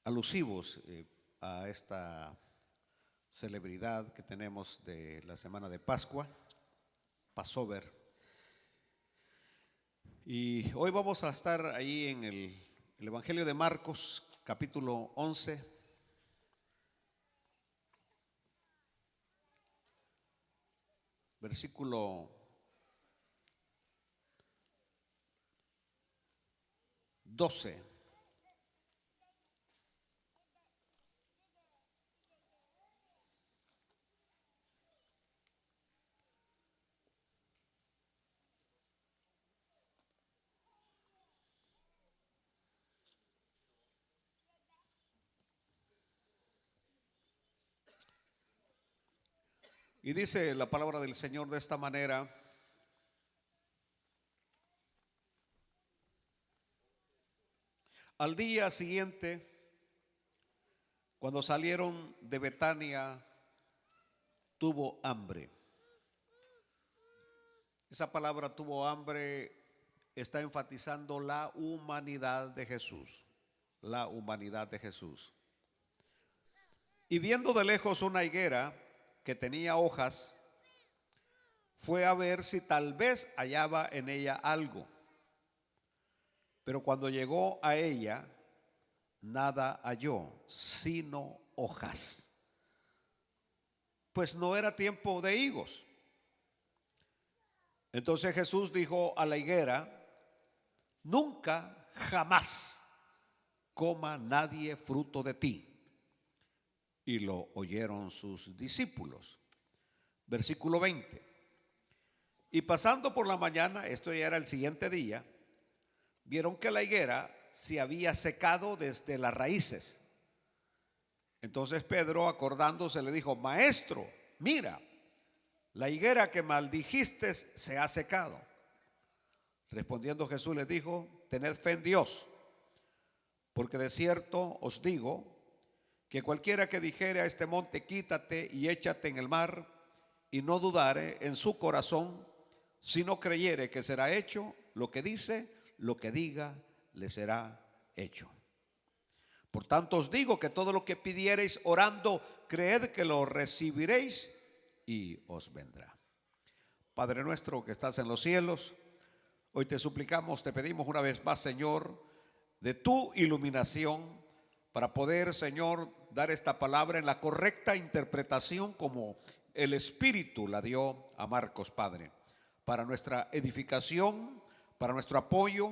alusivos a esta celebridad que tenemos de la semana de Pascua, Passover. Y hoy vamos a estar ahí en el Evangelio de Marcos, capítulo 11, versículo 12. Y dice la palabra del Señor de esta manera: al día siguiente, cuando salieron de Betania, tuvo hambre. Esa palabra tuvo hambre está enfatizando la humanidad de Jesús, la humanidad de Jesús. Y viendo de lejos una higuera que tenía hojas, fue a ver si tal vez hallaba en ella algo. Pero cuando llegó a ella, nada halló, sino hojas, pues no era tiempo de higos. Entonces Jesús dijo a la higuera: nunca jamás coma nadie fruto de ti. Y lo oyeron sus discípulos. Versículo 20. Y pasando por la mañana, esto ya era el siguiente día, vieron que la higuera se había secado desde las raíces. Entonces Pedro, acordándose, le dijo: Maestro, mira, la higuera que maldijiste se ha secado. Respondiendo Jesús les dijo: tened fe en Dios, porque de cierto os digo que cualquiera que dijere a este monte: quítate y échate en el mar, y no dudare en su corazón, sino creyere que será hecho lo que dice, lo que diga le será hecho. Por tanto os digo que todo lo que pidiereis orando, creed que lo recibiréis y os vendrá. Padre nuestro que estás en los cielos, hoy te suplicamos, te pedimos una vez más, Señor, de tu iluminación para poder, Señor, dar esta palabra en la correcta interpretación como el Espíritu la dio a Marcos, Padre, para nuestra edificación, para nuestro apoyo,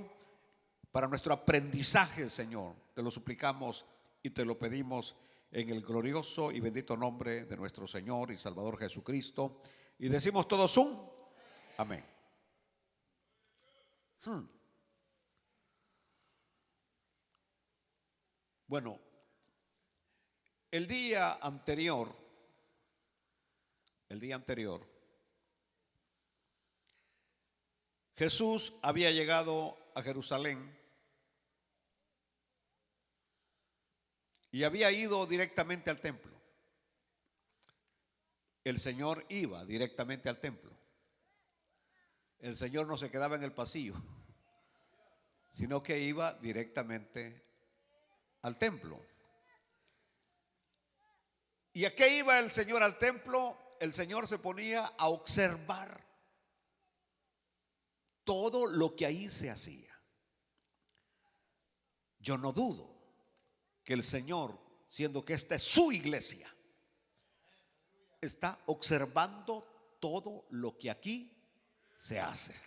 para nuestro aprendizaje, Señor. Te lo suplicamos y te lo pedimos en el glorioso y bendito nombre de nuestro Señor y Salvador Jesucristo. Y decimos todos un amén. Bueno, el día anterior, Jesús había llegado a Jerusalén y había ido directamente al templo. El Señor iba directamente al templo. El Señor no se quedaba en el pasillo, sino que iba directamente al templo. ¿Y a qué iba el Señor al templo? El Señor se ponía a observar todo lo que ahí se hacía. Yo no dudo que el Señor, siendo que esta es su iglesia, está observando todo lo que aquí se hace.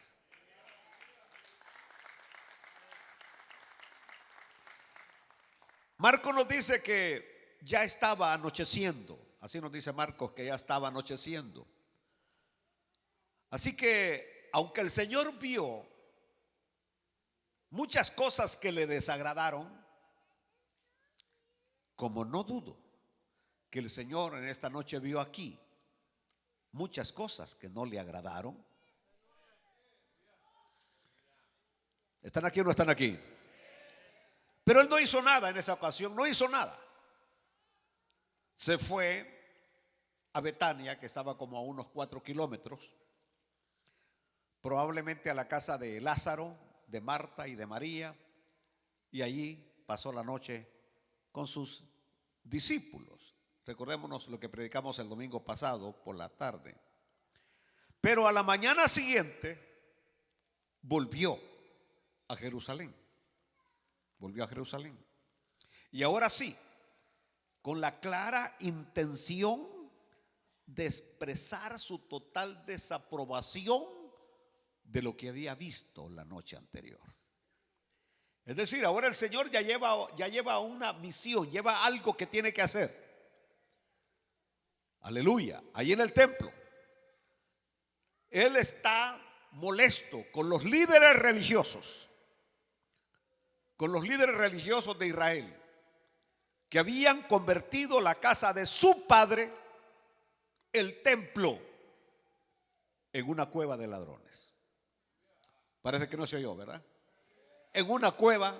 Marcos nos dice que ya estaba anocheciendo. Así nos dice Marcos, que ya estaba anocheciendo. Así que, aunque el Señor vio muchas cosas que le desagradaron, como no dudo que el Señor en esta noche vio aquí muchas cosas que no le agradaron. ¿Están aquí o no están aquí? Pero Él no hizo nada en esa ocasión, no hizo nada. Se fue a Betania, que estaba como a unos 4 kilómetros, probablemente a la casa de Lázaro, de Marta y de María, y allí pasó la noche con sus discípulos. Recordémonos lo que predicamos el domingo pasado por la tarde. Pero a la mañana siguiente volvió a Jerusalén. Volvió a Jerusalén. Y ahora sí, con la clara intención de expresar su total desaprobación de lo que había visto la noche anterior. Es decir, ahora el Señor ya lleva una misión, lleva algo que tiene que hacer. Aleluya, ahí en el templo. Él está molesto con los líderes religiosos, de Israel, que habían convertido la casa de su padre, el templo, en una cueva de ladrones. Parece que no se oyó, ¿verdad? En una cueva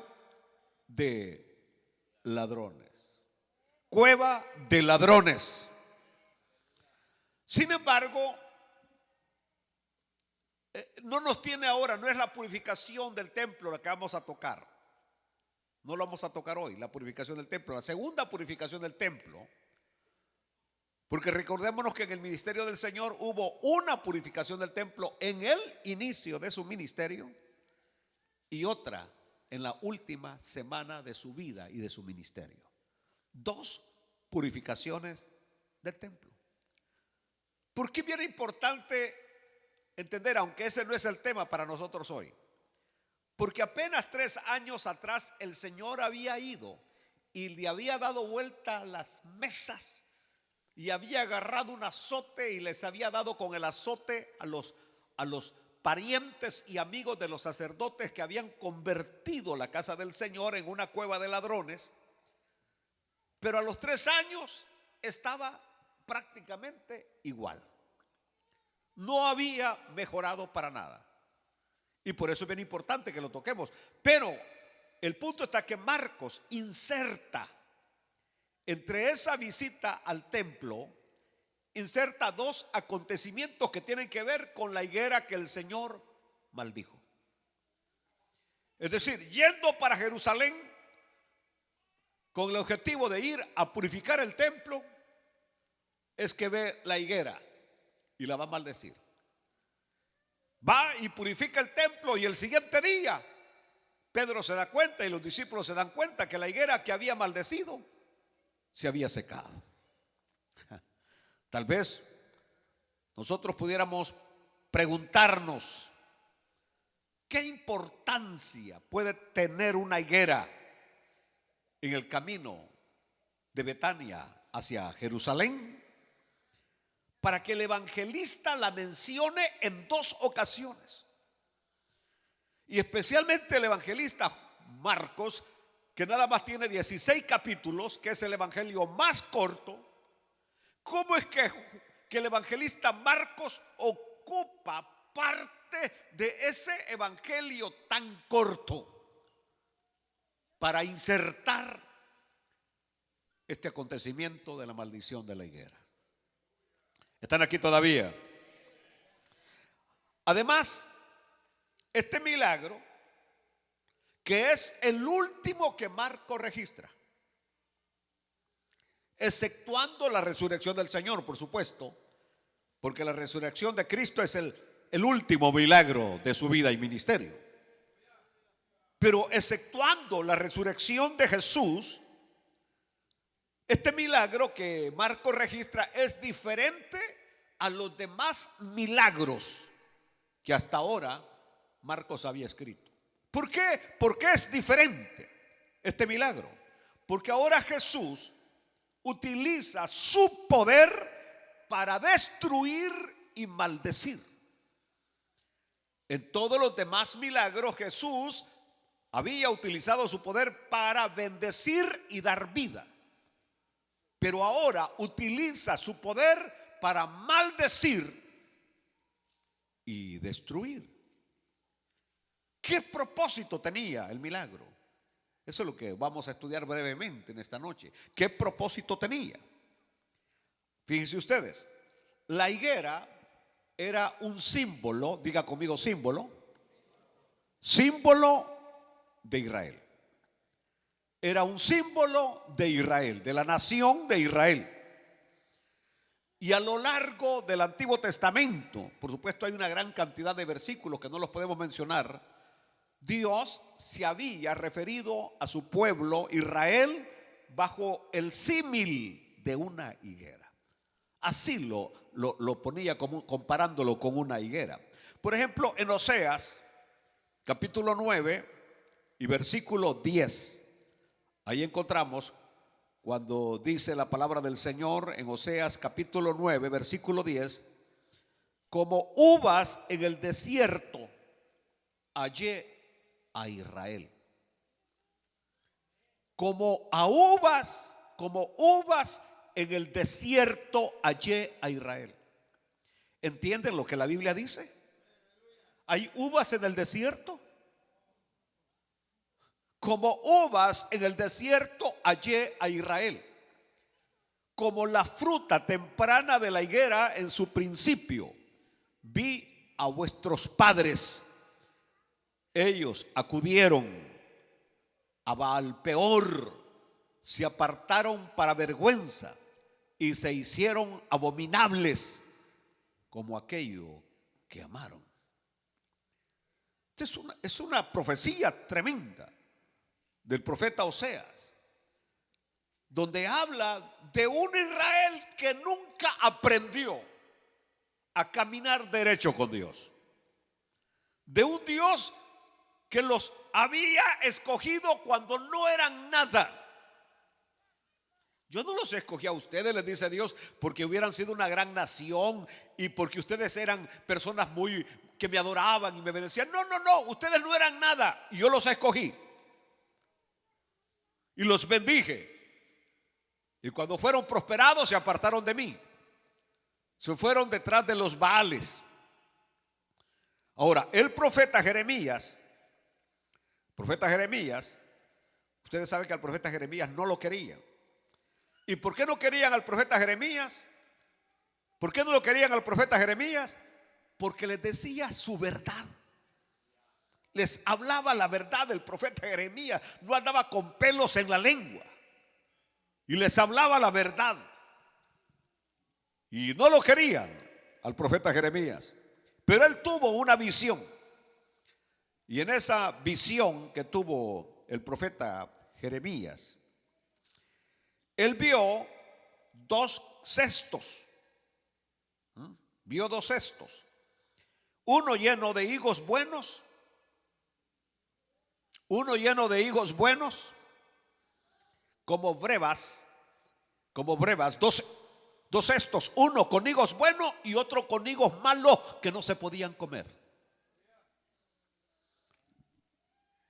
de ladrones. Cueva de ladrones. Sin embargo, no nos tiene ahora, no es la purificación del templo la que vamos a tocar. No lo vamos a tocar hoy, la purificación del templo, la segunda purificación del templo. Porque recordémonos que en el ministerio del Señor hubo una purificación del templo en el inicio de su ministerio y otra en la última semana de su vida y de su ministerio. Dos purificaciones del templo. ¿Por qué bien importante entender, aunque ese no es el tema para nosotros hoy? Porque apenas 3 años atrás el Señor había ido y le había dado vuelta a las mesas y había agarrado un azote y les había dado con el azote a los parientes y amigos de los sacerdotes que habían convertido la casa del Señor en una cueva de ladrones. Pero a los 3 años estaba prácticamente igual. No había mejorado para nada. Y por eso es bien importante que lo toquemos. Pero el punto está que Marcos inserta entre esa visita al templo, inserta 2 acontecimientos que tienen que ver con la higuera que el Señor maldijo. Es decir, yendo para Jerusalén con el objetivo de ir a purificar el templo, es que ve la higuera y la va a maldecir. Va y purifica el templo y el siguiente día Pedro se da cuenta y los discípulos se dan cuenta que la higuera que había maldecido se había secado. Tal vez nosotros pudiéramos preguntarnos qué importancia puede tener una higuera en el camino de Betania hacia Jerusalén para que el evangelista la mencione en 2 ocasiones. Y especialmente el evangelista Marcos, que nada más tiene 16 capítulos, que es el evangelio más corto. ¿Cómo es que el evangelista Marcos ocupa parte de ese evangelio tan corto para insertar este acontecimiento de la maldición de la higuera? ¿Están aquí todavía? Además, este milagro, que es el último que Marcos registra, exceptuando la resurrección del Señor, por supuesto, porque la resurrección de Cristo es el último milagro de su vida y ministerio. Pero exceptuando la resurrección de Jesús, este milagro que Marcos registra es diferente a los demás milagros que hasta ahora Marcos había escrito. ¿Por qué? ¿Por qué es diferente este milagro? Porque ahora Jesús utiliza su poder para destruir y maldecir. En todos los demás milagros Jesús había utilizado su poder para bendecir y dar vida. Pero ahora utiliza su poder para maldecir y destruir. ¿Qué propósito tenía el milagro? Eso es lo que vamos a estudiar brevemente en esta noche. ¿Qué propósito tenía? Fíjense ustedes, la higuera era un símbolo, diga conmigo símbolo de Israel. era un símbolo de Israel, de la nación de Israel. Y a lo largo del Antiguo Testamento, por supuesto hay una gran cantidad de versículos que no los podemos mencionar, Dios se había referido a su pueblo Israel bajo el símil de una higuera. Así lo ponía como, comparándolo con una higuera. Por ejemplo, en Oseas, capítulo 9 y versículo 10, ahí encontramos cuando dice la palabra del Señor en Oseas capítulo 9, versículo 10, como uvas en el desierto hallé a Israel. Como uvas en el desierto hallé a Israel. ¿Entienden lo que la Biblia dice? ¿Hay uvas en el desierto? Como uvas en el desierto hallé a Israel. Como la fruta temprana de la higuera en su principio, vi a vuestros padres. Ellos acudieron a Baal-peor, se apartaron para vergüenza y se hicieron abominables como aquello que amaron. Es una profecía tremenda del profeta Oseas, donde habla de un Israel que nunca aprendió a caminar derecho con Dios, de un Dios que los había escogido cuando no eran nada. Yo no los escogí a ustedes, les dice Dios, porque hubieran sido una gran nación y porque ustedes eran personas que me adoraban y me bendecían. No, ustedes no eran nada y yo los escogí y los bendije. Y cuando fueron prosperados se apartaron de mí, se fueron detrás de los Baales. Ahora, el profeta Jeremías, ustedes saben que al profeta Jeremías no lo querían. ¿Y por qué no querían al profeta Jeremías? ¿Por qué no lo querían al profeta Jeremías? Porque les decía su verdad. Les hablaba la verdad del profeta Jeremías. No andaba con pelos en la lengua. Y les hablaba la verdad. Y no lo querían al profeta Jeremías. Pero él tuvo una visión. Y en esa visión que tuvo el profeta Jeremías, él vio dos cestos. Vio dos cestos. Uno lleno de higos buenos. Uno lleno de higos buenos, como brevas, dos cestos, uno con higos buenos y otro con higos malos que no se podían comer.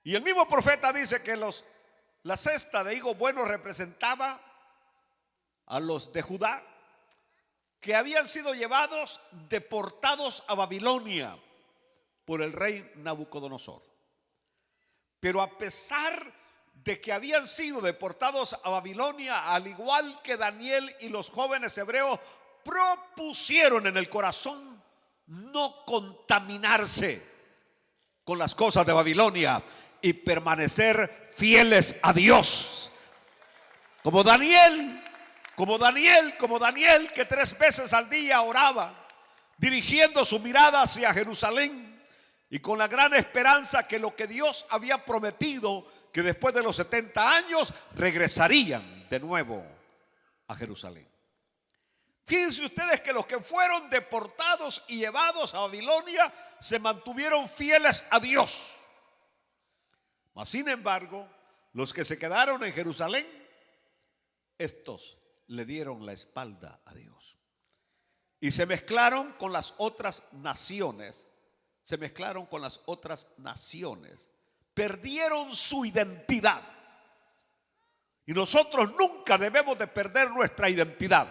Y el mismo profeta dice que la cesta de higos buenos representaba a los de Judá, que habían sido llevados, deportados a Babilonia por el rey Nabucodonosor. Pero a pesar de que habían sido deportados a Babilonia, al igual que Daniel y los jóvenes hebreos, propusieron en el corazón no contaminarse con las cosas de Babilonia y permanecer fieles a Dios. Como Daniel, que 3 veces al día oraba, dirigiendo su mirada hacia Jerusalén y con la gran esperanza que lo que Dios había prometido, que después de los 70 años regresarían de nuevo a Jerusalén. Fíjense ustedes que los que fueron deportados y llevados a Babilonia se mantuvieron fieles a Dios. Mas sin embargo, los que se quedaron en Jerusalén, estos le dieron la espalda a Dios y se mezclaron con las otras naciones. Perdieron su identidad. Y nosotros nunca debemos de perder nuestra identidad.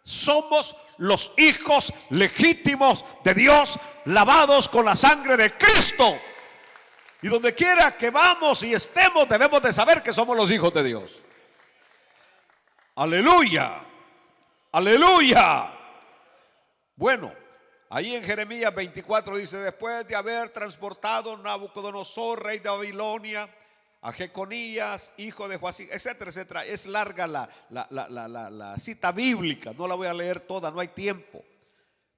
Somos los hijos legítimos de Dios, lavados con la sangre de Cristo. Y donde quiera que vamos y estemos, debemos de saber que somos los hijos de Dios. Aleluya, aleluya. Bueno, ahí en Jeremías 24 dice: después de haber transportado Nabucodonosor, rey de Babilonia, a Jeconías, hijo de Joacim, etcétera, etcétera. Es larga la cita bíblica, no la voy a leer toda, no hay tiempo.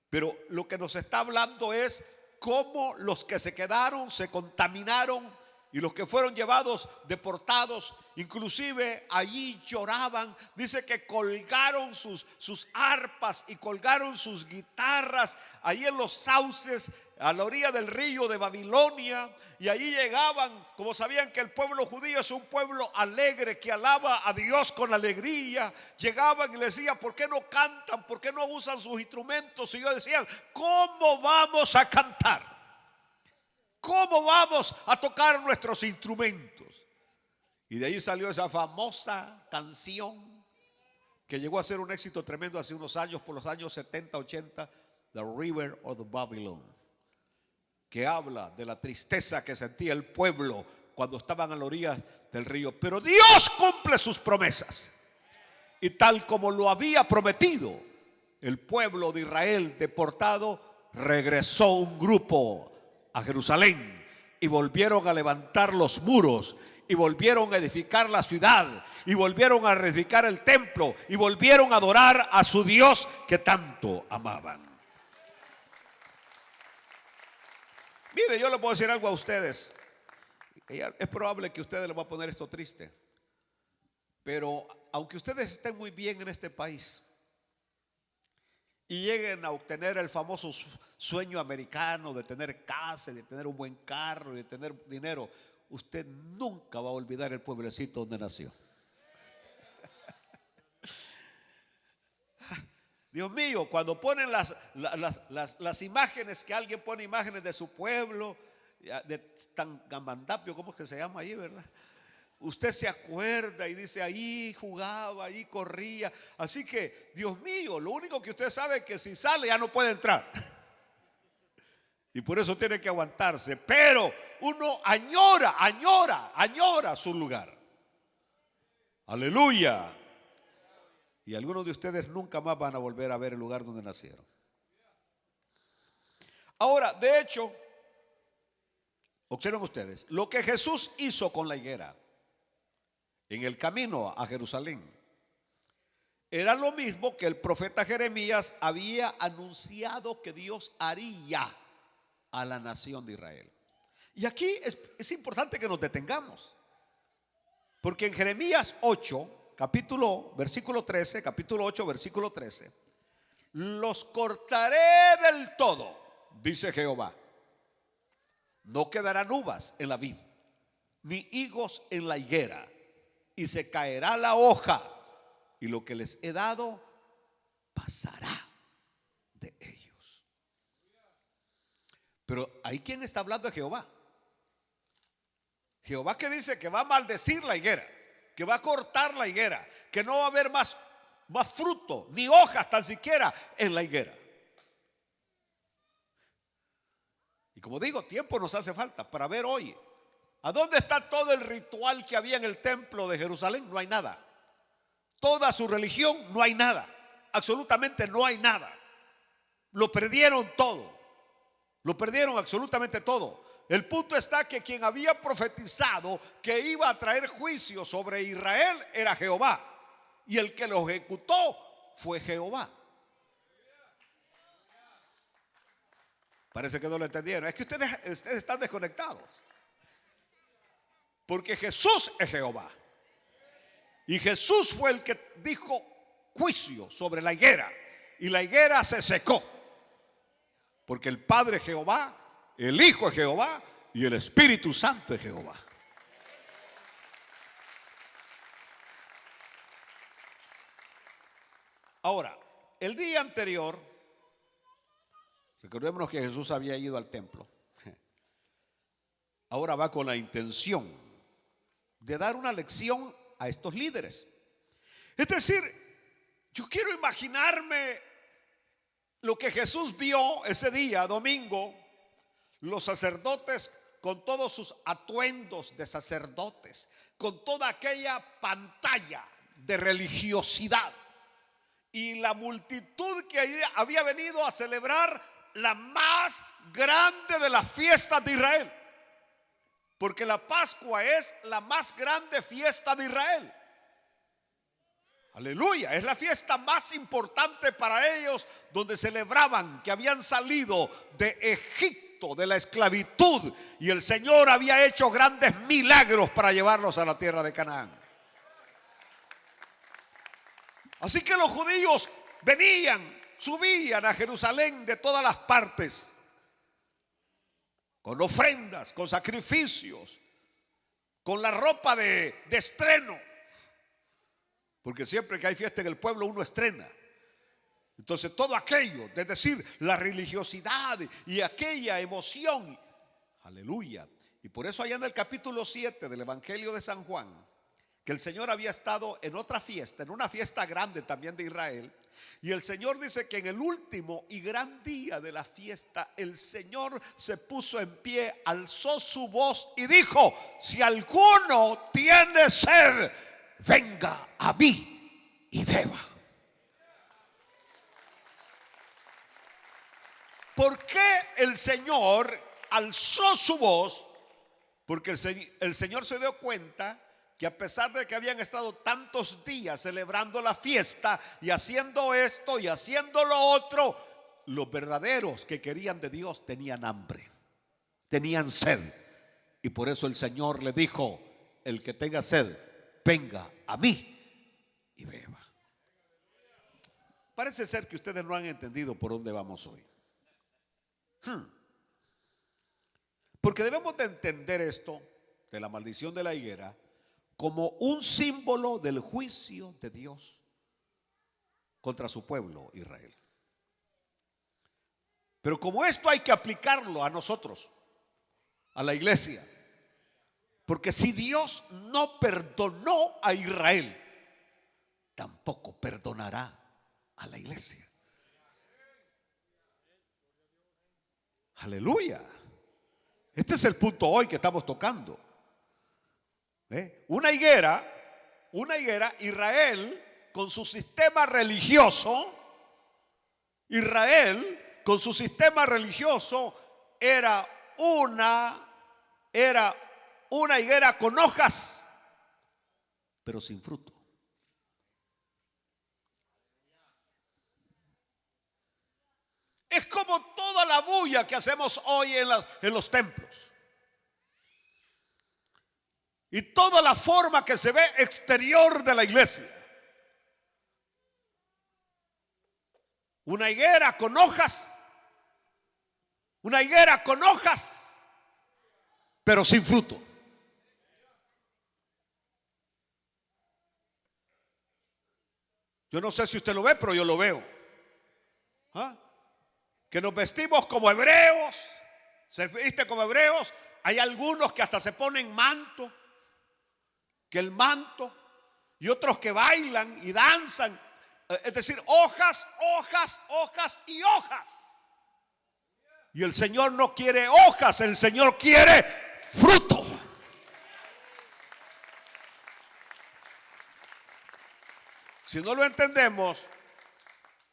Pero lo que nos está hablando es cómo los que se quedaron se contaminaron y los que fueron llevados, deportados, inclusive allí lloraban. Dice que colgaron sus arpas y colgaron sus guitarras allí en los sauces a la orilla del río de Babilonia, y allí llegaban, como sabían que el pueblo judío es un pueblo alegre que alaba a Dios con alegría. Llegaban y les decían: ¿por qué no cantan? ¿Por qué no usan sus instrumentos? Y ellos decían: ¿cómo vamos a cantar? ¿Cómo vamos a tocar nuestros instrumentos? Y de ahí salió esa famosa canción que llegó a ser un éxito tremendo hace unos años, por los años 70, 80, The River of the Babylon, que habla de la tristeza que sentía el pueblo cuando estaban a la orilla del río. Pero Dios cumple sus promesas, y tal como lo había prometido, el pueblo de Israel deportado regresó un grupo a Jerusalén y volvieron a levantar los muros, y volvieron a edificar la ciudad, y volvieron a reedificar el templo, y volvieron a adorar a su Dios que tanto amaban. Mire, yo le puedo decir algo a ustedes. Es probable que a ustedes les va a poner esto triste, pero aunque ustedes estén muy bien en este país y lleguen a obtener el famoso sueño americano de tener casa, de tener un buen carro, de tener dinero, usted nunca va a olvidar el pueblecito donde nació. Dios mío, cuando ponen las imágenes, que alguien pone imágenes de su pueblo, de Tangamandapio, ¿cómo es que se llama ahí, verdad? Usted se acuerda y dice: ahí jugaba, ahí corría. Así que, Dios mío, lo único que usted sabe es que si sale ya no puede entrar. Y por eso tiene que aguantarse. Pero uno añora su lugar. Aleluya. Y algunos de ustedes nunca más van a volver a ver el lugar donde nacieron. Ahora, de hecho, observen ustedes lo que Jesús hizo con la higuera en el camino a Jerusalén. Era lo mismo que el profeta Jeremías había anunciado que Dios haría a la nación de Israel. Y aquí es importante que nos detengamos, porque en Jeremías 8, versículo 13, capítulo 8, versículo 13: los cortaré del todo, dice Jehová. No quedarán uvas en la vid, ni higos en la higuera, y se caerá la hoja, y lo que les he dado pasará de ellos. Pero ahí, ¿quién está hablando? De Jehová. Jehová, que dice que va a maldecir la higuera, que va a cortar la higuera, que no va a haber más fruto, ni hojas tan siquiera en la higuera. Y como digo, tiempo nos hace falta para ver hoy. ¿A dónde está todo el ritual que había en el templo de Jerusalén? No hay nada. Toda su religión, no hay nada. Absolutamente no hay nada. Lo perdieron todo. Lo perdieron absolutamente todo. El punto está que quien había profetizado que iba a traer juicio sobre Israel era Jehová, y el que lo ejecutó fue Jehová. Parece que no lo entendieron. Es que ustedes están desconectados, porque Jesús es Jehová, y Jesús fue el que dijo juicio sobre la higuera, y la higuera se secó, porque el Padre es Jehová, el Hijo es Jehová y el Espíritu Santo es Jehová. Ahora, el día anterior, recordémonos que Jesús había ido al templo. Ahora va con la intención de dar una lección a estos líderes. Es decir, yo quiero imaginarme lo que Jesús vio ese día, domingo. Los sacerdotes con todos sus atuendos de sacerdotes, con toda aquella pantalla de religiosidad, y la multitud que había venido a celebrar la más grande de las fiestas de Israel. porque la Pascua es la más grande fiesta de Israel. Aleluya, es la fiesta más importante para ellos, donde celebraban que habían salido de Egipto, de la esclavitud, y el Señor había hecho grandes milagros para llevarlos a la tierra de Canaán. Así que los judíos venían, subían a Jerusalén de todas las partes, con ofrendas, con sacrificios, con la ropa de estreno. Porque siempre que hay fiesta en el pueblo uno estrena. Entonces todo aquello, es decir, la religiosidad y aquella emoción. Aleluya. Y por eso allá en el capítulo 7 del Evangelio de San Juan, que el Señor había estado en otra fiesta, en una fiesta grande también de Israel. Y el Señor dice que en el último y gran día de la fiesta, el Señor se puso en pie, alzó su voz y dijo: si alguno tiene sed, venga a mí y beba. ¿Por qué el Señor alzó su voz? Porque el Señor se dio cuenta que a pesar de que habían estado tantos días celebrando la fiesta y haciendo esto y haciendo lo otro, los verdaderos que querían de Dios tenían hambre, tenían sed. Y por eso el Señor le dijo: el que tenga sed, venga a mí y beba. Parece ser que ustedes no han entendido por dónde vamos hoy. Porque debemos de entender esto de la maldición de la higuera como un símbolo del juicio de Dios contra su pueblo Israel. Pero como esto hay que aplicarlo a nosotros, a la iglesia, porque si Dios no perdonó a Israel, tampoco perdonará a la iglesia. Aleluya. Este es el punto hoy que estamos tocando. Una higuera, Israel con su sistema religioso, era una higuera con hojas, pero sin fruto. Es como toda la bulla que hacemos hoy en los templos. Y toda la forma que se ve exterior de la iglesia. Una higuera con hojas, pero sin fruto. Yo no sé si usted lo ve, pero yo lo veo. Que nos vestimos como hebreos, se viste como hebreos. Hay algunos que hasta se ponen manto, que el manto, y otros que bailan y danzan, es decir, hojas y hojas. Y el Señor no quiere hojas, el Señor quiere fruto. Si no lo entendemos,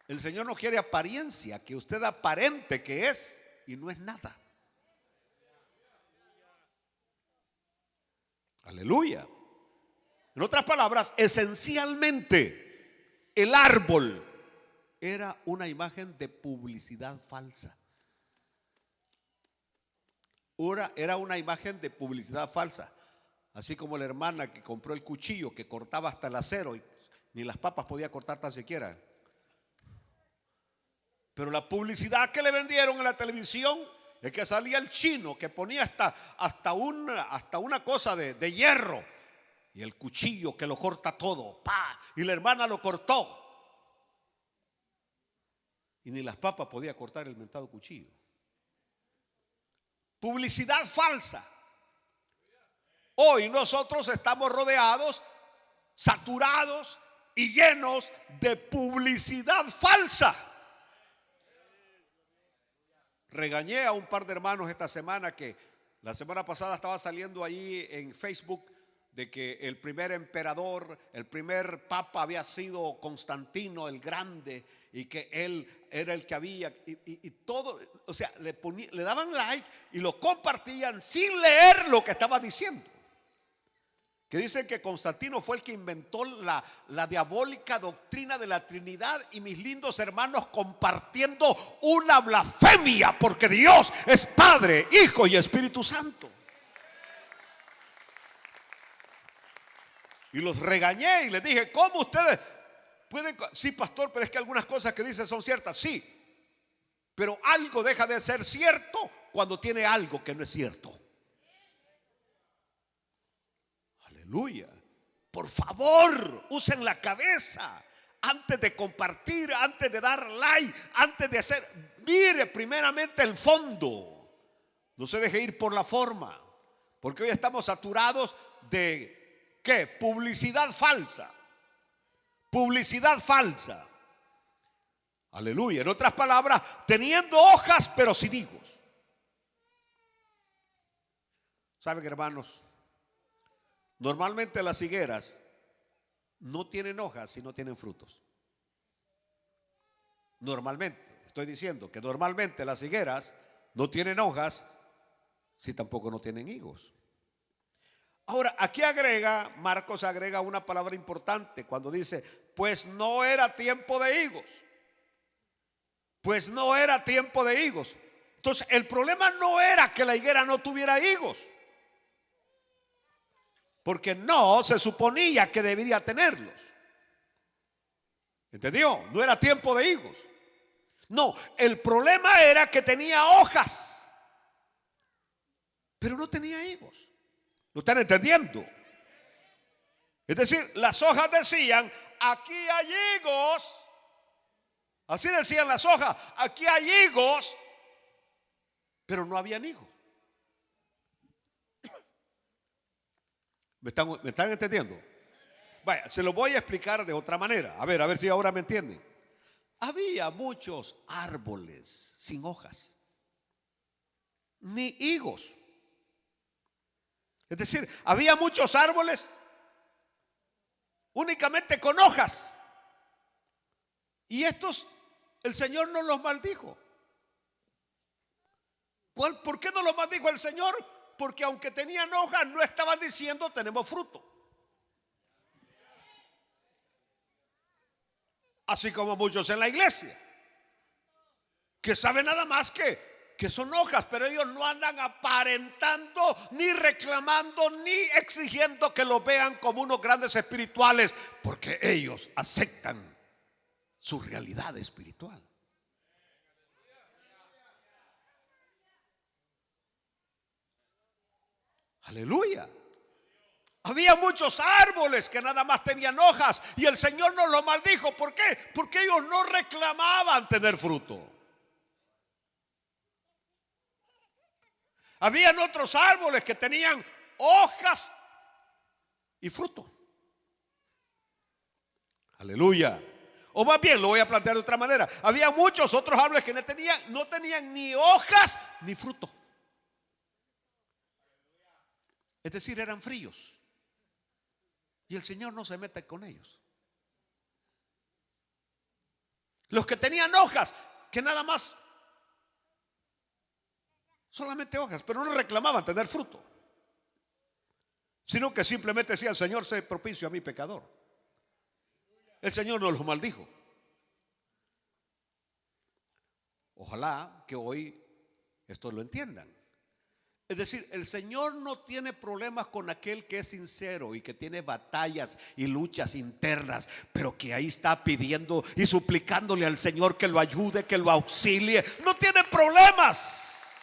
el Señor no quiere apariencia, que usted aparente que es y no es nada. Aleluya. En otras palabras, esencialmente el árbol era una imagen de publicidad falsa. Era una imagen de publicidad falsa. Así como la hermana que compró el cuchillo que cortaba hasta el acero y ni las papas podía cortar tan siquiera. Pero la publicidad que le vendieron en la televisión es que salía el chino que ponía hasta una cosa de hierro, y el cuchillo que lo corta todo, y la hermana lo cortó y ni las papas podía cortar el mentado cuchillo. Publicidad falsa. Hoy nosotros estamos rodeados, saturados y llenos de publicidad falsa. Regañé a un par de hermanos esta semana que la semana pasada estaba saliendo ahí en Facebook de que el primer emperador, el primer papa había sido Constantino el Grande, y que él era el que había, y todo, o sea, le daban like y lo compartían sin leer lo que estaba diciendo. Que dicen que Constantino fue el que inventó la diabólica doctrina de la Trinidad, y mis lindos hermanos, compartiendo una blasfemia, porque Dios es Padre, Hijo y Espíritu Santo. Y los regañé y les dije: ¿cómo ustedes pueden? Sí, pastor, pero es que algunas cosas que dicen son ciertas. Sí, pero algo deja de ser cierto cuando tiene algo que no es cierto. Aleluya. Por favor, usen la cabeza antes de compartir, antes de dar like, antes de hacer. Mire primeramente el fondo. No se deje ir por la forma, porque hoy estamos saturados de ¿qué? Publicidad falsa. Publicidad falsa. Aleluya. En otras palabras, teniendo hojas pero sin higos. ¿Saben, hermanos? Normalmente las higueras no tienen hojas si no tienen frutos. Normalmente, estoy diciendo que normalmente las higueras no tienen hojas si tampoco no tienen higos. Ahora, aquí Marcos agrega una palabra importante cuando dice: pues no era tiempo de higos. Pues no era tiempo de higos. Entonces, el problema no era que la higuera no tuviera higos, porque no se suponía que debería tenerlos. ¿Entendió? No era tiempo de higos. No, el problema era que tenía hojas, pero no tenía higos. ¿Lo están entendiendo? Es decir, las hojas decían: aquí hay higos. Así decían las hojas: aquí hay higos, pero no había higos. ¿Me están entendiendo? Vaya, se lo voy a explicar de otra manera. A ver si ahora me entienden. Había muchos árboles sin hojas, ni higos. Es decir, había muchos árboles únicamente con hojas, y estos el Señor no los maldijo. ¿Por qué no los maldijo el Señor? Porque aunque tenían hojas, no estaban diciendo: tenemos fruto. Así como muchos en la iglesia, que saben nada más que son hojas, pero ellos no andan aparentando, ni reclamando, ni exigiendo que los vean como unos grandes espirituales, porque ellos aceptan su realidad espiritual. Aleluya. Había muchos árboles que nada más tenían hojas, y el Señor nos lo maldijo. ¿Por qué? Porque ellos no reclamaban tener fruto. Habían otros árboles que tenían hojas y fruto. Aleluya. O más bien, lo voy a plantear de otra manera: había muchos otros árboles que no tenían ni hojas ni fruto. Es decir, eran fríos. Y el Señor no se mete con ellos. Los que tenían hojas, que nada más, solamente hojas, pero no reclamaban tener fruto, sino que simplemente decían: Señor, sé propicio a mi pecador. El Señor no los maldijo. Ojalá que hoy esto lo entiendan. Es decir, el Señor no tiene problemas con aquel que es sincero y que tiene batallas y luchas internas, pero que ahí está pidiendo y suplicándole al Señor que lo ayude, que lo auxilie. No tiene problemas.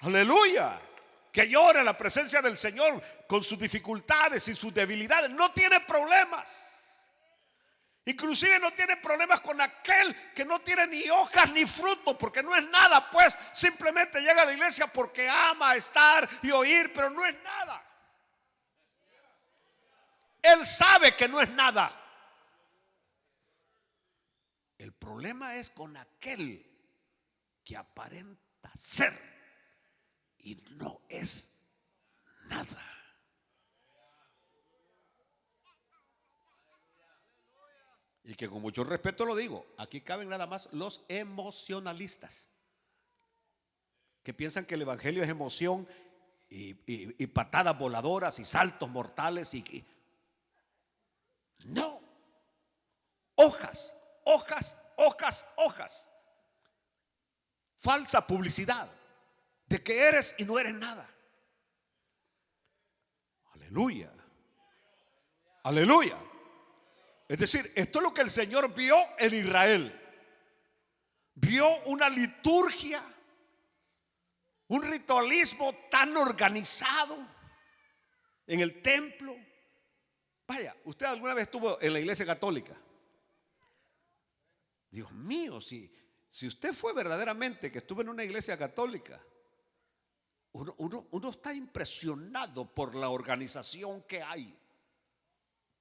Aleluya. Que llora en la presencia del Señor con sus dificultades y sus debilidades. No tiene problemas. Inclusive no tiene problemas con aquel que no tiene ni hojas ni fruto, porque no es nada, pues simplemente llega a la iglesia porque ama estar y oír, pero no es nada. Él sabe que no es nada. El problema es con aquel que aparenta ser y no es nada. Y que con mucho respeto lo digo, aquí caben nada más los emocionalistas, que piensan que el evangelio es emoción y patadas voladoras y saltos mortales y no, hojas, hojas, hojas, hojas, falsa publicidad de que eres y no eres nada. Aleluya, aleluya. Es decir, esto es lo que el Señor vio en Israel. Vio una liturgia, un ritualismo tan organizado en el templo. Vaya, usted alguna vez estuvo en la iglesia católica. Dios mío, si usted fue verdaderamente que estuvo en una iglesia católica, uno está impresionado por la organización que hay.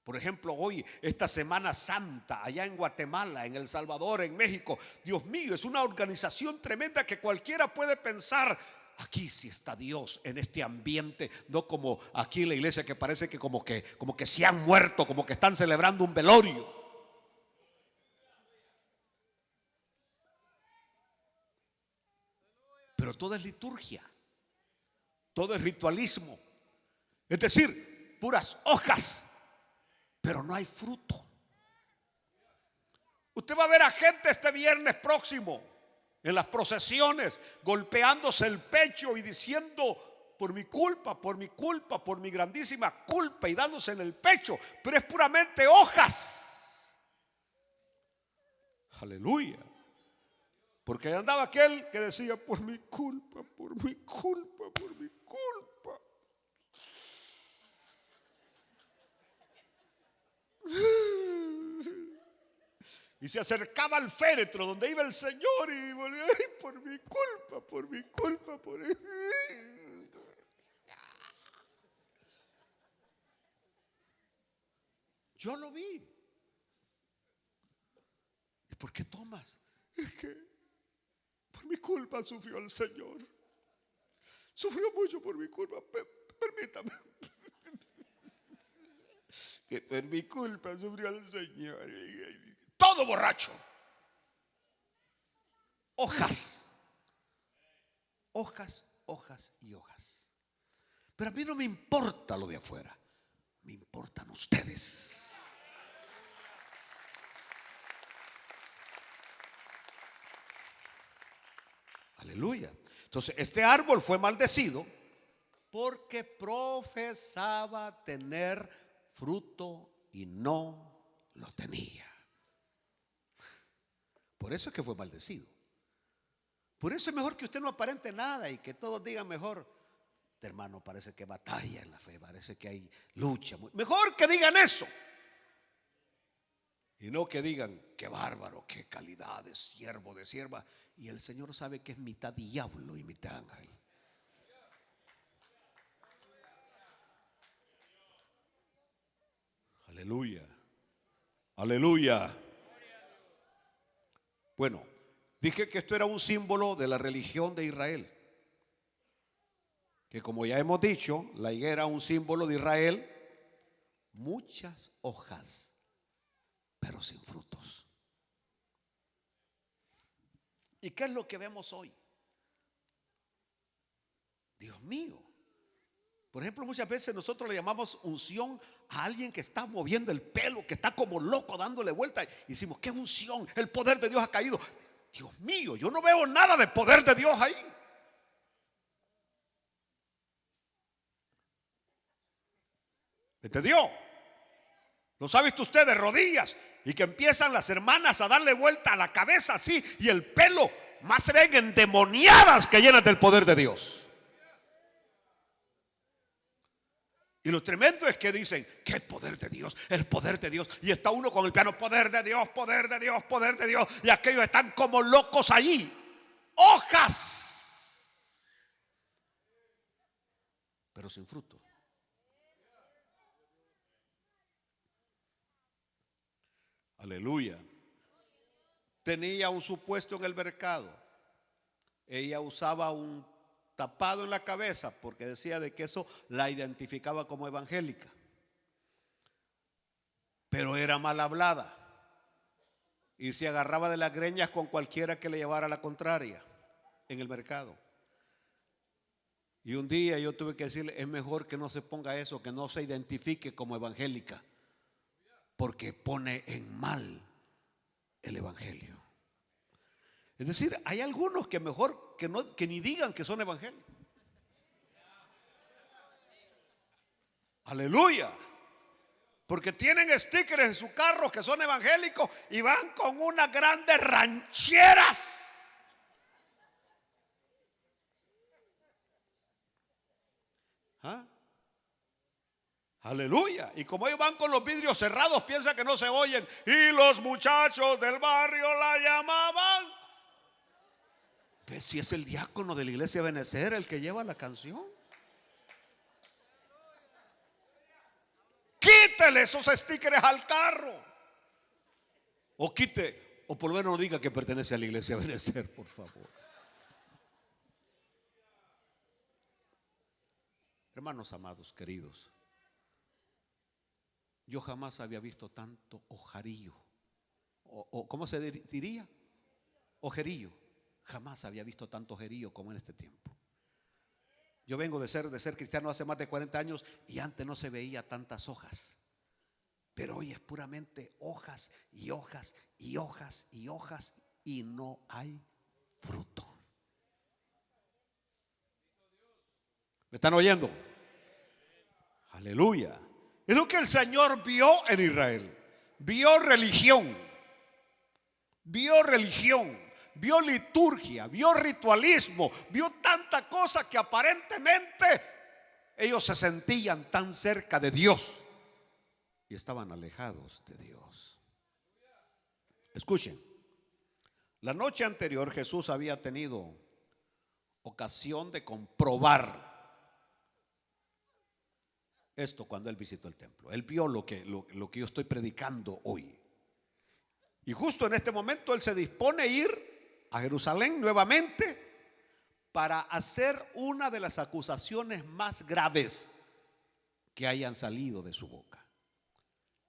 Por ejemplo, hoy, esta Semana Santa, allá en Guatemala, en El Salvador, en México, Dios mío, es una organización tremenda que cualquiera puede pensar, aquí sí está Dios en este ambiente, no como aquí en la iglesia que parece que como que se han muerto, como que están celebrando un velorio. Pero todo es liturgia, todo es ritualismo, es decir, puras hojas, pero no hay fruto. Usted va a ver a gente este viernes próximo en las procesiones golpeándose el pecho y diciendo por mi culpa, por mi culpa, por mi grandísima culpa, y dándose en el pecho, pero es puramente hojas. Aleluya. Porque ahí andaba aquel que decía por mi culpa, por mi culpa, por mi culpa. Y se acercaba al féretro donde iba el Señor y volvía, ay, por mi culpa, por mi culpa, por... Yo lo vi. ¿Y por qué tomas? Es que por mi culpa sufrió el Señor. Sufrió mucho por mi culpa. Permítame. Que por mi culpa sufrió el Señor. Todo borracho. Hojas. Hojas, hojas y hojas. Pero a mí no me importa lo de afuera. Me importan ustedes. Aleluya. Entonces, este árbol fue maldecido porque profesaba tener fruto y no lo tenía. Por eso es que fue maldecido. Por eso es mejor que usted no aparente nada y que todos digan mejor, hermano, parece que batalla en la fe, parece que hay lucha. Mejor que digan eso. Y no que digan, qué bárbaro, qué calidad de siervo, de sierva. Y el Señor sabe que es mitad diablo y mitad ángel. Aleluya. Aleluya. Bueno, dije que esto era un símbolo de la religión de Israel. Que como ya hemos dicho, la higuera es un símbolo de Israel. Muchas hojas, pero sin frutos. ¿Y qué es lo que vemos hoy? Dios mío. Por ejemplo, muchas veces nosotros le llamamos unción a alguien que está moviendo el pelo, que está como loco dándole vuelta. Y decimos, ¿qué unción? El poder de Dios ha caído. Dios mío, yo no veo nada de poder de Dios ahí. ¿Entendió? ¿Los ha visto usted de rodillas? Y que empiezan las hermanas a darle vuelta a la cabeza así, y el pelo más se ven endemoniadas que llenas del poder de Dios. Y lo tremendo es que dicen, ¿qué poder de Dios? El poder de Dios. Y está uno con el piano, poder de Dios, poder de Dios, poder de Dios. Y aquellos están como locos allí. Hojas, pero sin fruto. Aleluya. Tenía un supuesto en el mercado. Ella usaba un tapado en la cabeza porque decía de que eso la identificaba como evangélica. Pero era mal hablada y se agarraba de las greñas con cualquiera que le llevara la contraria en el mercado. Y un día yo tuve que decirle: es mejor que no se ponga eso, que no se identifique como evangélica, porque pone en mal el evangelio. Es decir, hay algunos que mejor que ni digan que son evangélicos. Aleluya. Porque tienen stickers en su carro que son evangélicos y van con unas grandes rancheras. ¿Ah? Aleluya. Y como ellos van con los vidrios cerrados, piensan que no se oyen. Y los muchachos del barrio la llamaban. ¿Ves si es el diácono de la iglesia Benecer el que lleva la canción? Quítele esos stickers al carro. O quite, o por lo menos no diga que pertenece a la iglesia Benecer, por favor. Hermanos amados, queridos, yo jamás había visto tanto ojarillo, o ¿cómo se diría? Ojerillo. Jamás había visto tanto ojerillo como en este tiempo. Yo vengo de ser cristiano hace más de 40 años y antes no se veía tantas hojas. Pero hoy es puramente hojas y hojas y hojas y hojas y no hay fruto. ¿Me están oyendo? Aleluya. Es lo que el Señor vio en Israel. Vio religión, vio liturgia, vio ritualismo, vio tanta cosa que aparentemente ellos se sentían tan cerca de Dios y estaban alejados de Dios. Escuchen, la noche anterior Jesús había tenido ocasión de comprobar esto cuando él visitó el templo. Él vio lo que yo estoy predicando hoy. Y justo en este momento él se dispone a ir a Jerusalén nuevamente para hacer una de las acusaciones más graves que hayan salido de su boca.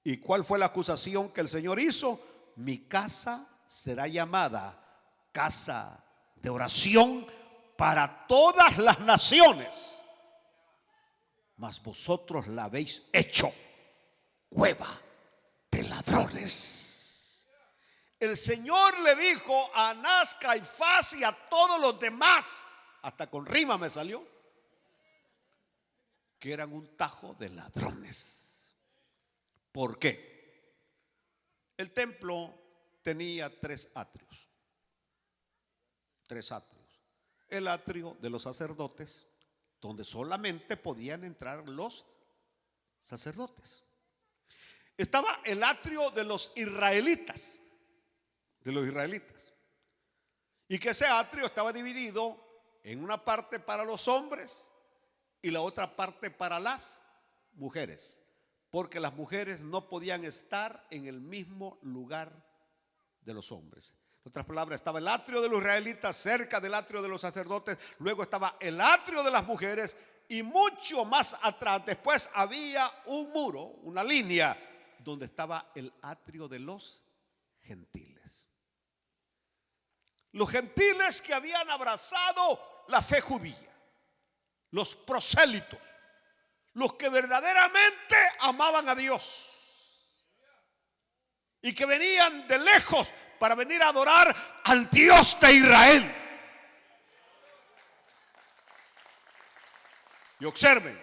¿Y cuál fue la acusación que el Señor hizo? Mi casa será llamada casa de oración para todas las naciones, mas vosotros la habéis hecho cueva de ladrones. El Señor le dijo a Anás, Caifás y a todos los demás, hasta con rima me salió, que eran un tajo de ladrones. ¿Por qué? El templo tenía tres atrios. El atrio de los sacerdotes, donde solamente podían entrar los sacerdotes. Estaba el atrio de los israelitas. Y que ese atrio estaba dividido en una parte para los hombres y la otra parte para las mujeres, porque las mujeres no podían estar en el mismo lugar de los hombres. En otras palabras, estaba el atrio de los israelitas cerca del atrio de los sacerdotes, luego estaba el atrio de las mujeres y mucho más atrás después había un muro, una línea donde estaba el atrio de los gentiles. Los gentiles que habían abrazado la fe judía, los prosélitos, los que verdaderamente amaban a Dios y que venían de lejos para venir a adorar al Dios de Israel. Y observen,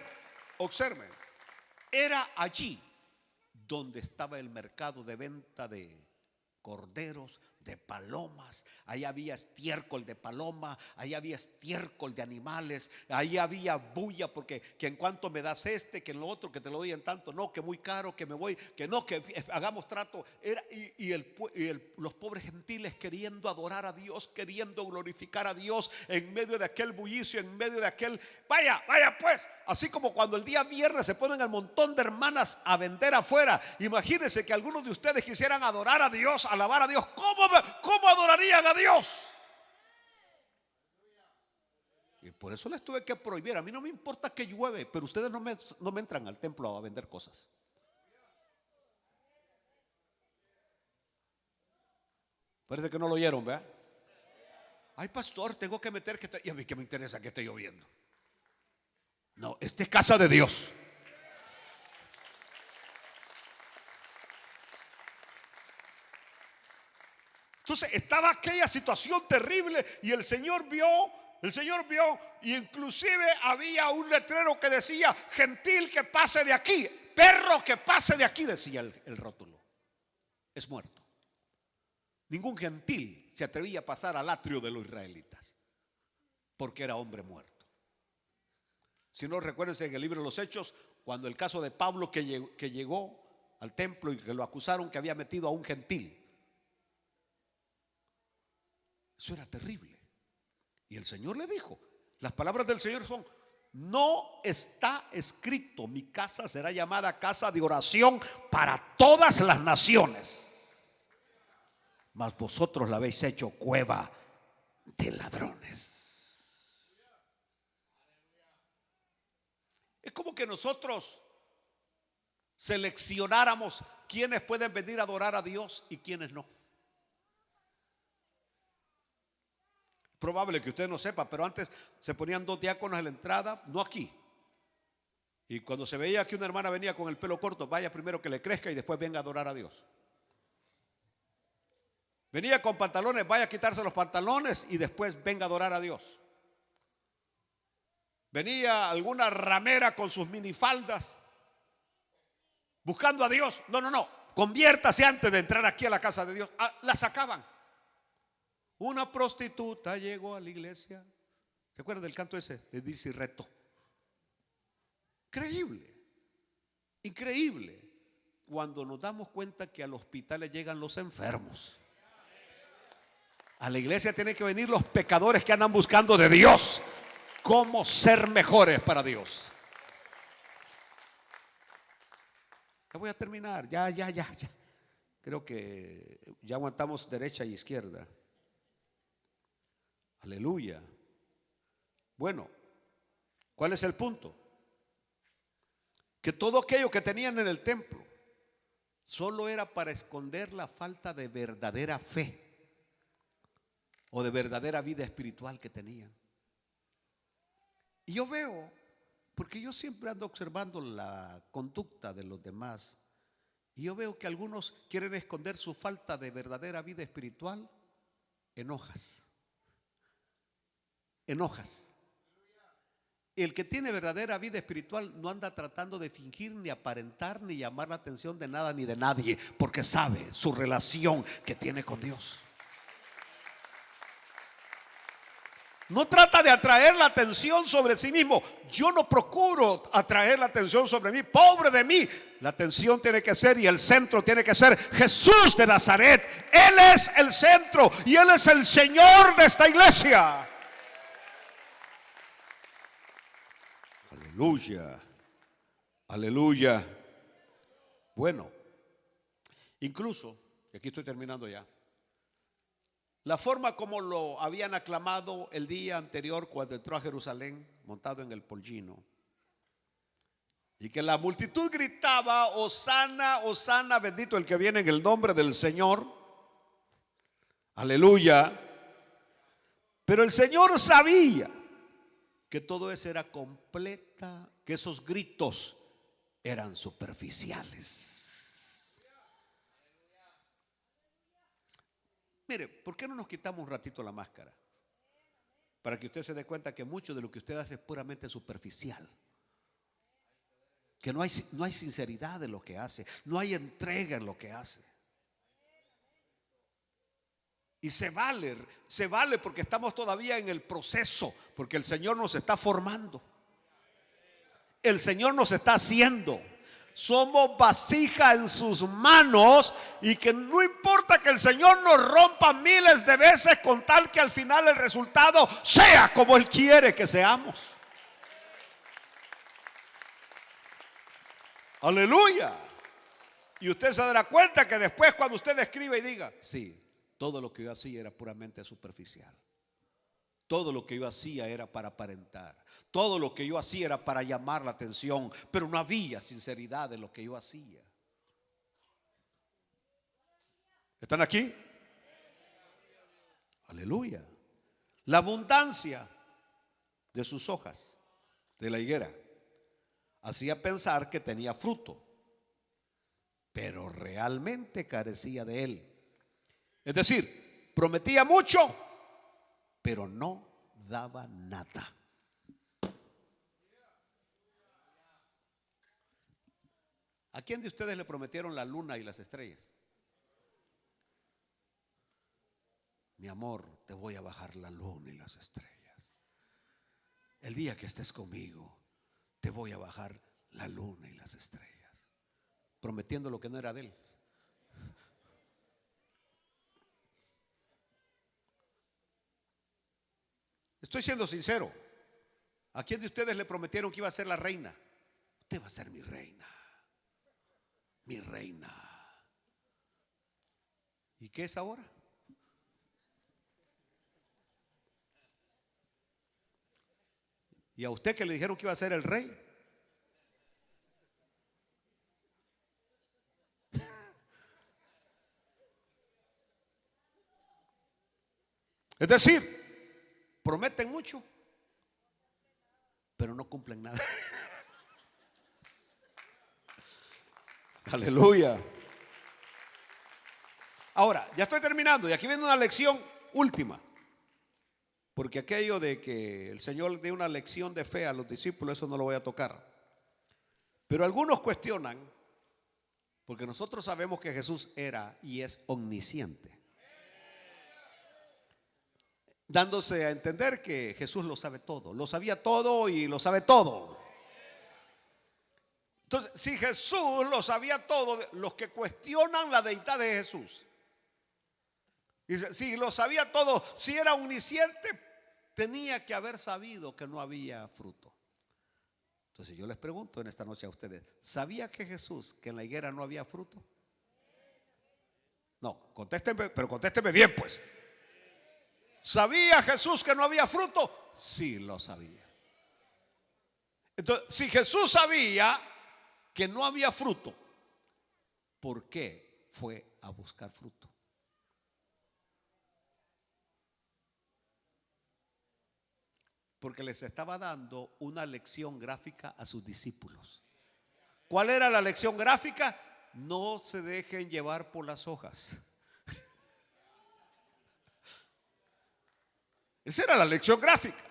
era allí donde estaba el mercado de venta de corderos, de palomas. Ahí había estiércol de paloma, ahí había estiércol de animales, ahí había bulla, porque que en cuanto me das que en lo otro, que te lo doy en tanto, no, que muy caro, que me voy, que no, que hagamos trato. Los pobres gentiles queriendo adorar a Dios, queriendo glorificar a Dios en medio de aquel bullicio, en medio de aquel, vaya pues, así como cuando el día viernes se ponen el montón de hermanas a vender afuera. Imagínense que algunos de ustedes quisieran adorar a Dios, alabar a Dios. ¿Cómo adorarían a Dios? Y por eso les tuve que prohibir. A mí no me importa que llueve, pero ustedes no me entran al templo a vender cosas. Parece que no lo oyeron, ¿verdad? Ay, pastor, tengo que meter que y a mí que me interesa que esté lloviendo. No, esta es casa de Dios. Entonces estaba aquella situación terrible y el Señor vio, y inclusive había un letrero que decía: gentil que pase de aquí, perro que pase de aquí, decía el rótulo. Es muerto. Ningún gentil se atrevía a pasar al atrio de los israelitas, porque era hombre muerto. Si no, recuérdense en el libro de los Hechos, cuando el caso de Pablo que llegó al templo y que lo acusaron que había metido a un gentil. Eso era terrible. Y el Señor le dijo, las palabras del Señor son: no está escrito, mi casa será llamada casa de oración para todas las naciones, mas vosotros la habéis hecho cueva de ladrones. Es como que nosotros seleccionáramos quiénes pueden venir a adorar a Dios y quiénes no. Probable que usted no sepa, pero antes se ponían 2 diáconos en la entrada, no aquí. Y cuando se veía que una hermana venía con el pelo corto, vaya primero que le crezca y después venga a adorar a Dios. Venía con pantalones, vaya a quitarse los pantalones y después venga a adorar a Dios. Venía alguna ramera con sus minifaldas buscando a Dios. No, conviértase antes de entrar aquí a la casa de Dios. La sacaban. Una prostituta llegó a la iglesia. ¿Se acuerdan del canto ese? De Dice Reto. Increíble. Cuando nos damos cuenta que al hospital le llegan los enfermos. A la iglesia tienen que venir los pecadores que andan buscando de Dios cómo ser mejores para Dios. Ya voy a terminar. Ya. Creo que ya aguantamos derecha y izquierda. Aleluya. Bueno, ¿cuál es el punto? Que todo aquello que tenían en el templo solo era para esconder la falta de verdadera fe o de verdadera vida espiritual que tenían. Y yo veo, porque yo siempre ando observando la conducta de los demás, y yo veo que algunos quieren esconder su falta de verdadera vida espiritual en hojas. El que tiene verdadera vida espiritual no anda tratando de fingir, ni aparentar, ni llamar la atención de nada ni de nadie, porque sabe su relación que tiene con Dios. No trata de atraer la atención sobre sí mismo. Yo no procuro atraer la atención sobre mí. Pobre de mí. La atención tiene que ser, y el centro tiene que ser Jesús de Nazaret. Él es el centro y Él es el Señor de esta iglesia. Aleluya. Bueno, incluso, y aquí estoy terminando ya, la forma como lo habían aclamado el día anterior cuando entró a Jerusalén montado en el pollino, y que la multitud gritaba: Hosana, Hosana, bendito el que viene en el nombre del Señor. Aleluya. Pero el Señor sabía que todo eso era completa, que esos gritos eran superficiales. Mire, ¿por qué no nos quitamos un ratito la máscara? Para que usted se dé cuenta que mucho de lo que usted hace es puramente superficial. Que no hay sinceridad en lo que hace, no hay entrega en lo que hace. Y se vale porque estamos todavía en el proceso, porque el Señor nos está formando. El Señor nos está haciendo. Somos vasija en sus manos, y que no importa que el Señor nos rompa miles de veces con tal que al final el resultado sea como Él quiere que seamos. Aleluya. Y usted se dará cuenta que después, cuando usted escribe y diga: sí, todo lo que yo hacía era puramente superficial. Todo lo que yo hacía era para aparentar. Todo lo que yo hacía era para llamar la atención, pero no había sinceridad en lo que yo hacía. ¿Están aquí? Aleluya. La abundancia de sus hojas de la higuera hacía pensar que tenía fruto, pero realmente carecía de él. Es decir, prometía mucho, pero no daba nada. ¿A quién de ustedes le prometieron la luna y las estrellas? Mi amor, te voy a bajar la luna y las estrellas. El día que estés conmigo, te voy a bajar la luna y las estrellas. Prometiendo lo que no era de él. Estoy siendo sincero. ¿A quién de ustedes le prometieron que iba a ser la reina? Usted va a ser mi reina. Mi reina. ¿Y qué es ahora? ¿Y a usted que le dijeron que iba a ser el rey? Es decir, prometen mucho, pero no cumplen nada. Aleluya. Ahora, ya estoy terminando y aquí viene una lección última. Porque aquello de que el Señor dé una lección de fe a los discípulos, eso no lo voy a tocar. Pero algunos cuestionan, porque nosotros sabemos que Jesús era y es omnisciente, dándose a entender que Jesús lo sabe todo, lo sabía todo y lo sabe todo. Entonces, si Jesús lo sabía todo, los que cuestionan la deidad de Jesús, dice, si lo sabía todo, si era omnisciente, tenía que haber sabido que no había fruto. Entonces yo les pregunto en esta noche a ustedes, ¿sabía que Jesús que en la higuera no había fruto? No, contéstenme, pero contéstenme bien pues. ¿Sabía Jesús que no había fruto? Sí, lo sabía. Entonces, si Jesús sabía que no había fruto, ¿por qué fue a buscar fruto? Porque les estaba dando una lección gráfica a sus discípulos. ¿Cuál era la lección gráfica? No se dejen llevar por las hojas. Esa era la lección gráfica.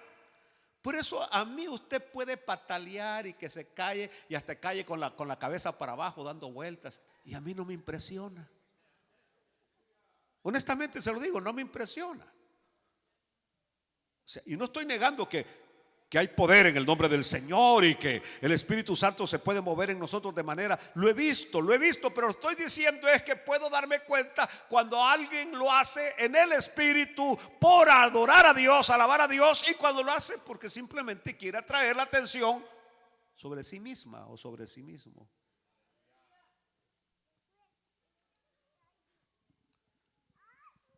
Por eso a mí usted puede patalear y que se calle y hasta calle con la cabeza para abajo dando vueltas. Y a mí no me impresiona. Honestamente se lo digo, no me impresiona. O sea, y no estoy negando que hay poder en el nombre del Señor y que el Espíritu Santo se puede mover en nosotros de manera, lo he visto, pero estoy diciendo es que puedo darme cuenta cuando alguien lo hace en el Espíritu por adorar a Dios, alabar a Dios, y cuando lo hace porque simplemente quiere atraer la atención sobre sí misma o sobre sí mismo.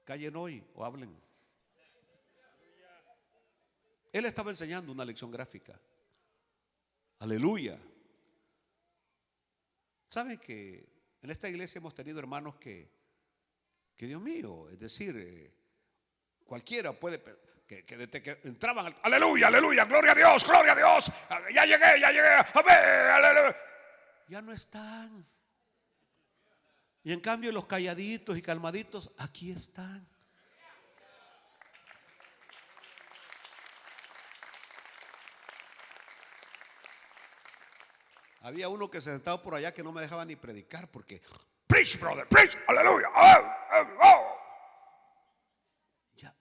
Callen hoy o hablen. Él estaba enseñando una lección gráfica. Aleluya. ¿Saben que en esta iglesia hemos tenido hermanos que Dios mío, es decir, cualquiera puede, que desde que entraban, aleluya, aleluya, gloria a Dios, ya llegué, amén, aleluya, ya no están. Y en cambio los calladitos y calmaditos, aquí están. Había uno que se sentaba por allá que no me dejaba ni predicar porque preach, brother, preach, aleluya. Ya.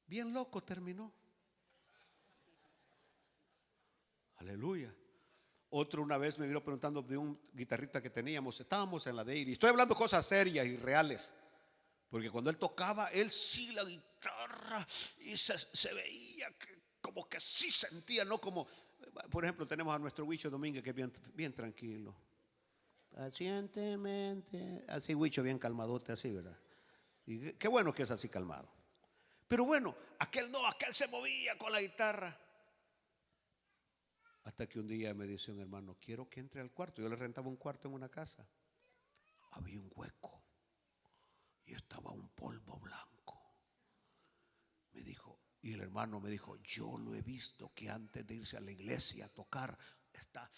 Bien loco terminó. Aleluya. Otro una vez me vino preguntando de un guitarrista que teníamos. Estábamos en la Dairy. Estoy hablando cosas serias y reales. Porque cuando él tocaba, él sí la guitarra y se veía que como que sí sentía, no como, por ejemplo, tenemos a nuestro Huicho Domínguez que es bien tranquilo. Pacientemente, así Huicho bien calmadote, así, ¿verdad? Y qué bueno que es así calmado. Pero bueno, aquel no, aquel se movía con la guitarra. Hasta que un día me dice un hermano, quiero que entre al cuarto. Yo le rentaba un cuarto en una casa. Había un hueco y estaba un polvo blanco. Me dijo, y el hermano me dijo, yo lo he visto que antes de irse a la iglesia a tocar, está...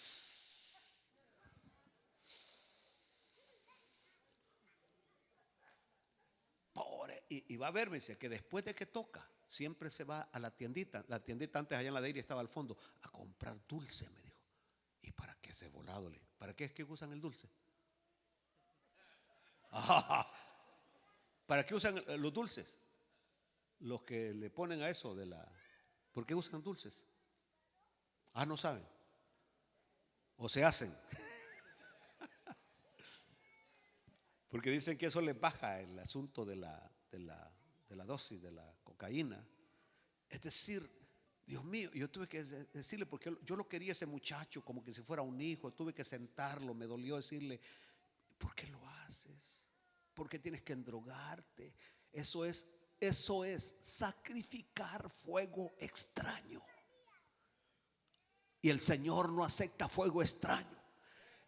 Pobre. Y va a ver, me dice, que después de que toca, siempre se va a la tiendita. La tiendita antes allá en la Deiria estaba al fondo, a comprar dulce, me dijo. ¿Y para qué ese volado? ¿Para qué es que usan el dulce? ¿Para qué usan los dulces? Los que le ponen a eso de la... ¿Por qué usan dulces? Ah, no saben. O se hacen. Porque dicen que eso les baja el asunto de la dosis de la cocaína. Es decir, Dios mío, yo tuve que decirle, porque yo lo quería ese muchacho como que si fuera un hijo. Tuve que sentarlo, me dolió decirle, ¿por qué lo haces? ¿Por qué tienes que endrogarte? Eso es sacrificar fuego extraño. Y el Señor no acepta fuego extraño.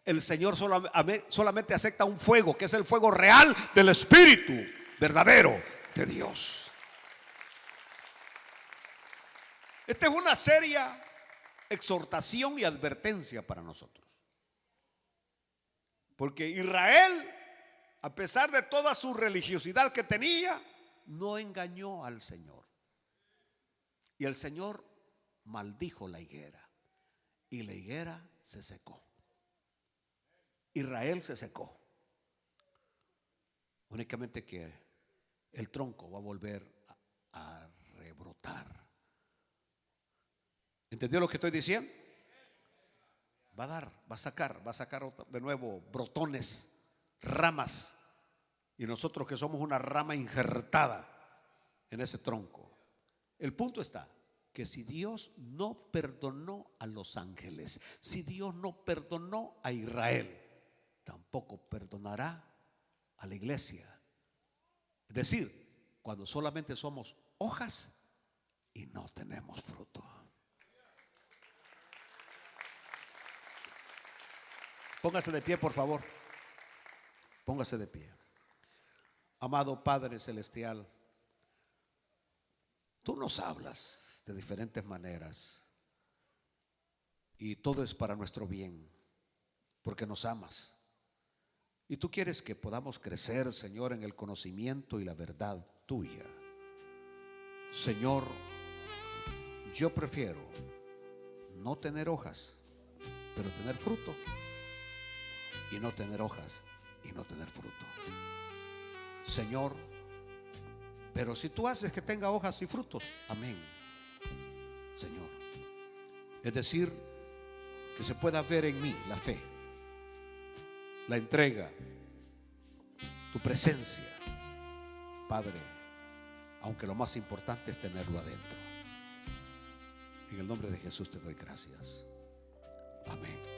El Señor solamente acepta un fuego, que es el fuego real del Espíritu verdadero de Dios. Esta es una seria exhortación y advertencia para nosotros. Porque Israel, a pesar de toda su religiosidad que tenía, no engañó al Señor. Y el Señor maldijo la higuera. Y la higuera se secó. Israel se secó. Únicamente que el tronco va a volver a rebrotar. ¿Entendió lo que estoy diciendo? Va a sacar de nuevo brotones, ramas. Y nosotros que somos una rama injertada en ese tronco. El punto está que si Dios no perdonó a los ángeles, si Dios no perdonó a Israel, tampoco perdonará a la iglesia. Es decir, cuando solamente somos hojas y no tenemos fruto. Póngase de pie, por favor. Póngase de pie. Amado Padre Celestial, tú nos hablas de diferentes maneras y todo es para nuestro bien, porque nos amas. Y tú quieres que podamos crecer, Señor, en el conocimiento y la verdad tuya. Señor, yo prefiero no tener hojas, pero tener fruto, y no tener hojas y no tener fruto. Señor, pero si tú haces que tenga hojas y frutos, amén, Señor. Es decir, que se pueda ver en mí la fe, la entrega, tu presencia, Padre, aunque lo más importante es tenerlo adentro. En el nombre de Jesús te doy gracias. Amén.